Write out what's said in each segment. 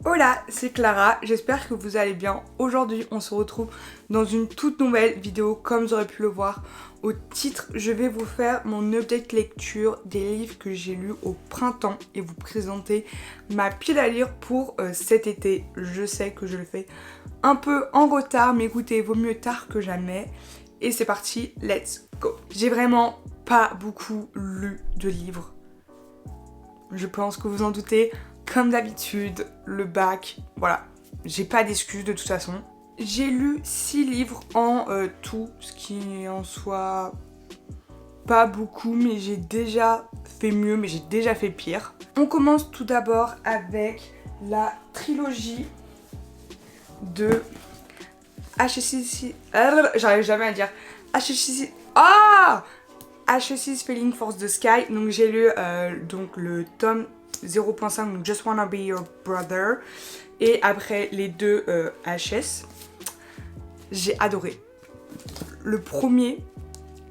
Hola, c'est Clara, j'espère que vous allez bien. Aujourd'hui, on se retrouve dans une toute nouvelle vidéo, comme vous aurez pu le voir au titre. Je vais vous faire mon update lecture des livres que j'ai lus au printemps et vous présenter ma pile à lire pour cet été. Je sais que je le fais un peu en retard, mais écoutez, vaut mieux tard que jamais. Et c'est parti, let's go. J'ai vraiment pas beaucoup lu de livres. Je pense que vous en doutez. Comme d'habitude, le bac, voilà, j'ai pas d'excuses de toute façon. J'ai lu 6 livres en tout, ce qui en soit pas beaucoup, mais j'ai déjà fait mieux, mais j'ai déjà fait pire. On commence tout d'abord avec la trilogie de HSC... J'arrive jamais à dire. HSC... Ah HSC's Falling for the Sky. Donc j'ai lu donc le tome 0.5, donc Just Wanna Be Your Brother. Et après les deux HS. J'ai adoré. Le premier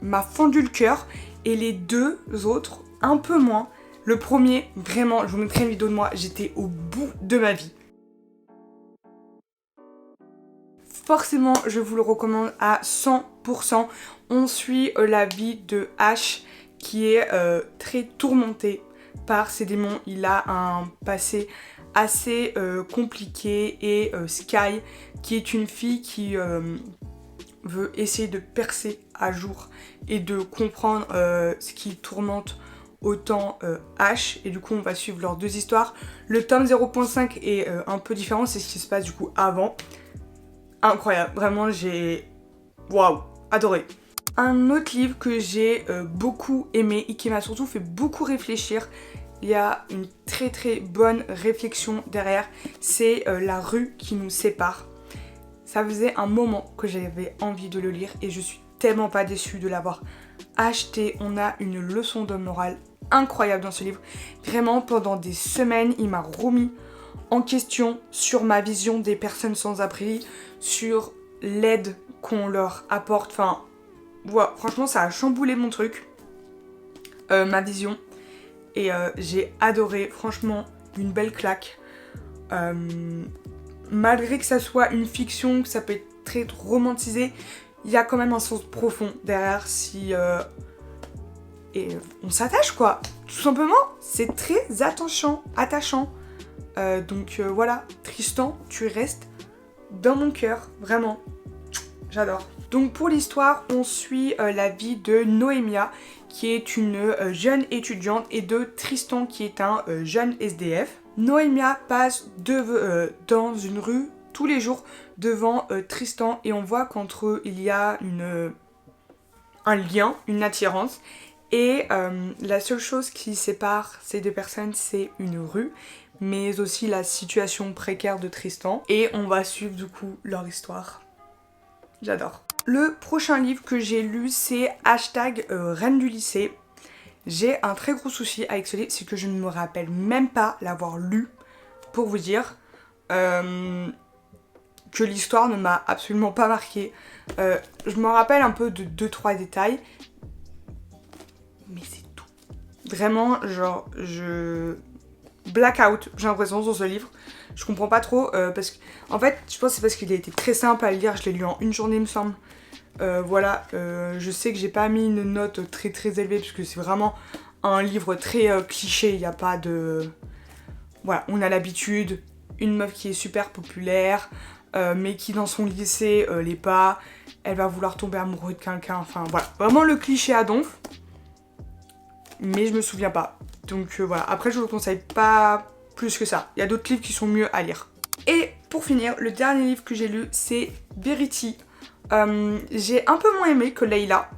m'a fendu le cœur et les deux autres un peu moins. Le premier, vraiment, je vous mettrai une vidéo de moi, j'étais au bout de ma vie. Forcément, je vous le recommande à 100%. On suit la vie de Ash qui est très tourmenté par ses démons. Il a un passé assez compliqué et Sky, qui est une fille qui veut essayer de percer à jour et de comprendre ce qui tourmente autant Ash, et du coup on va suivre leurs deux histoires. Le tome 0.5 est un peu différent, c'est ce qui se passe du coup avant. Incroyable, vraiment j'ai... Waouh, adoré. Un autre livre que j'ai beaucoup aimé et qui m'a surtout fait beaucoup réfléchir, il y a une très très bonne réflexion derrière, c'est La rue qui nous sépare. Ça faisait un moment que j'avais envie de le lire et je suis tellement pas déçue de l'avoir acheté. On a une leçon de morale incroyable dans ce livre. Vraiment, pendant des semaines, il m'a remis en question sur ma vision des personnes sans abri, sur l'aide qu'on leur apporte. Enfin, voilà, franchement, ça a chamboulé mon truc, ma vision. Et j'ai adoré, franchement, une belle claque. Malgré que ça soit une fiction, que ça peut être très romantisé, il y a quand même un sens profond derrière si... et on s'attache quoi, tout simplement. C'est très attachant. Donc voilà, Tristan, tu restes dans mon cœur, vraiment. J'adore. Donc pour l'histoire, on suit la vie de Noémia, qui est une jeune étudiante, et de Tristan, qui est un jeune SDF. Noémia passe dans une rue tous les jours devant Tristan, et on voit qu'entre eux, il y a un lien, une attirance. Et la seule chose qui sépare ces deux personnes, c'est une rue, mais aussi la situation précaire de Tristan. Et on va suivre du coup leur histoire. J'adore. Le prochain livre que j'ai lu, c'est Reine du lycée. J'ai un très gros souci avec ce livre, c'est que je ne me rappelle même pas l'avoir lu, pour vous dire que l'histoire ne m'a absolument pas marquée. Je me rappelle un peu de 2-3 détails, mais c'est tout. Vraiment, genre, blackout, j'ai l'impression, sur ce livre. Je comprends pas trop, parce que, en fait, je pense que c'est parce qu'il a été très simple à lire. Je l'ai lu en une journée, il me semble. Voilà, je sais que j'ai pas mis une note très très élevée, parce que c'est vraiment un livre très cliché. Il n'y a pas de... Voilà, on a l'habitude, une meuf qui est super populaire, mais qui dans son lycée l'est pas. Elle va vouloir tomber amoureuse de quelqu'un, enfin voilà. Vraiment le cliché à donf. Mais je me souviens pas. Donc voilà, après je vous le conseille pas plus que ça. Il y a d'autres livres qui sont mieux à lire. Et pour finir, le dernier livre que j'ai lu, c'est Verity. J'ai un peu moins aimé que Layla.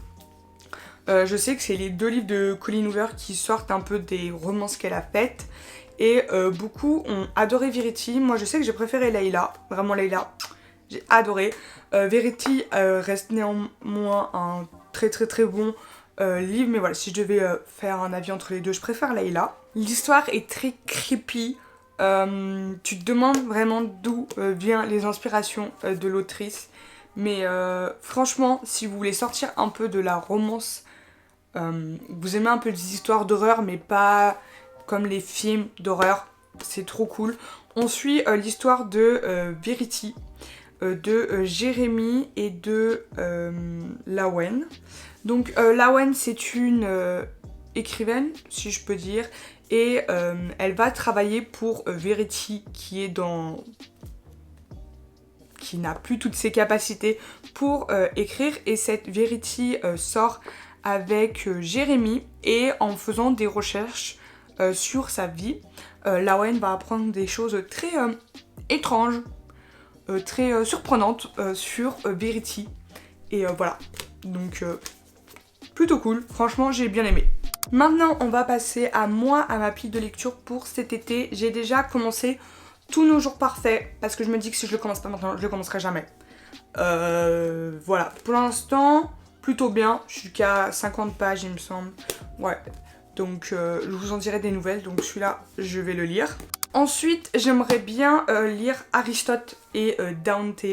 Je sais que c'est les deux livres de Colleen Hoover qui sortent un peu des romances qu'elle a faites. Et beaucoup ont adoré Verity. Moi je sais que j'ai préféré Layla. Vraiment Layla, j'ai adoré. Verity reste néanmoins un très très très bon livre, mais voilà, si je devais faire un avis entre les deux, je préfère Layla. L'histoire est très creepy. Tu te demandes vraiment d'où viennent les inspirations de l'autrice. Mais franchement, si vous voulez sortir un peu de la romance, vous aimez un peu les histoires d'horreur, mais pas comme les films d'horreur, c'est trop cool. On suit l'histoire de Verity, de Jérémy et de Lawen. Donc Lawen, c'est une écrivaine, si je peux dire, et elle va travailler pour Verity qui n'a plus toutes ses capacités pour écrire, et cette Verity sort avec Jérémy, et en faisant des recherches sur sa vie, Lawen va apprendre des choses très étranges, très surprenantes sur Verity, et voilà, donc plutôt cool, franchement j'ai bien aimé. Maintenant on va passer à ma pile de lecture pour cet été. J'ai déjà commencé Tous nos jours parfaits, parce que je me dis que si je le commence pas maintenant, je le commencerai jamais. Voilà, pour l'instant, plutôt bien. Je suis qu'à 50 pages, il me semble. Ouais, donc je vous en dirai des nouvelles. Donc celui-là, je vais le lire. Ensuite, j'aimerais bien lire Aristote et Dante,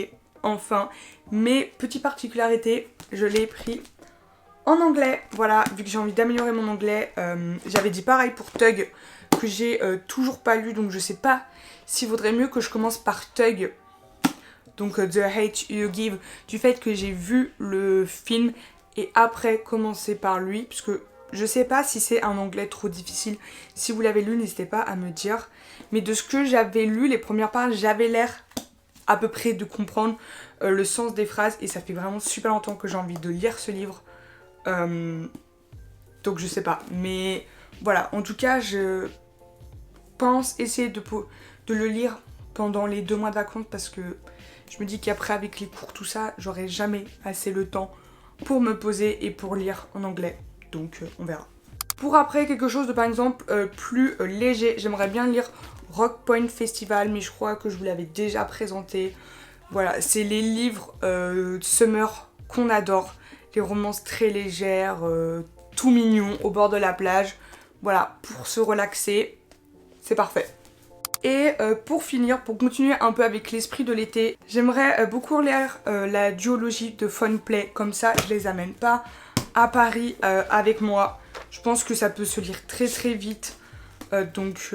enfin. Mais petite particularité, je l'ai pris en anglais. Voilà, vu que j'ai envie d'améliorer mon anglais. J'avais dit pareil pour Tug, que j'ai toujours pas lu, donc je sais pas s'il vaudrait mieux que je commence par Tug, donc The Hate You Give, du fait que j'ai vu le film, et après commencer par lui, puisque je sais pas si c'est un anglais trop difficile. Si vous l'avez lu, n'hésitez pas à me dire. Mais de ce que j'avais lu, les premières pages, j'avais l'air à peu près de comprendre le sens des phrases, et ça fait vraiment super longtemps que j'ai envie de lire ce livre. Donc je sais pas, mais voilà, en tout cas je pense essayer de le lire pendant les 2 mois de vacances, parce que je me dis qu'après avec les cours tout ça, j'aurai jamais assez le temps pour me poser et pour lire en anglais, donc on verra. Pour après quelque chose de par exemple plus léger, j'aimerais bien lire Rock Point Festival, mais je crois que je vous l'avais déjà présenté. Voilà, c'est les livres summer qu'on adore, les romances très légères, tout mignons au bord de la plage. Voilà, pour se relaxer, c'est parfait. Et pour finir, pour continuer un peu avec l'esprit de l'été, j'aimerais beaucoup lire la duologie de Funplay, comme ça je les amène pas à Paris avec moi. Je pense que ça peut se lire très très vite, donc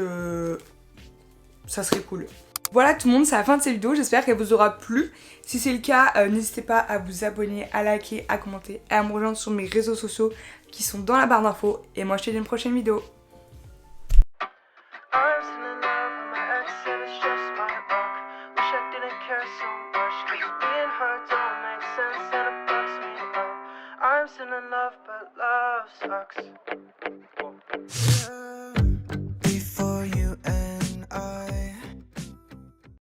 ça serait cool. Voilà tout le monde, c'est la fin de cette vidéo, j'espère qu'elle vous aura plu. Si c'est le cas, n'hésitez pas à vous abonner, à liker, à commenter et à me rejoindre sur mes réseaux sociaux qui sont dans la barre d'infos. Et moi je te dis à une prochaine vidéo. I'm still in love, but love sucks.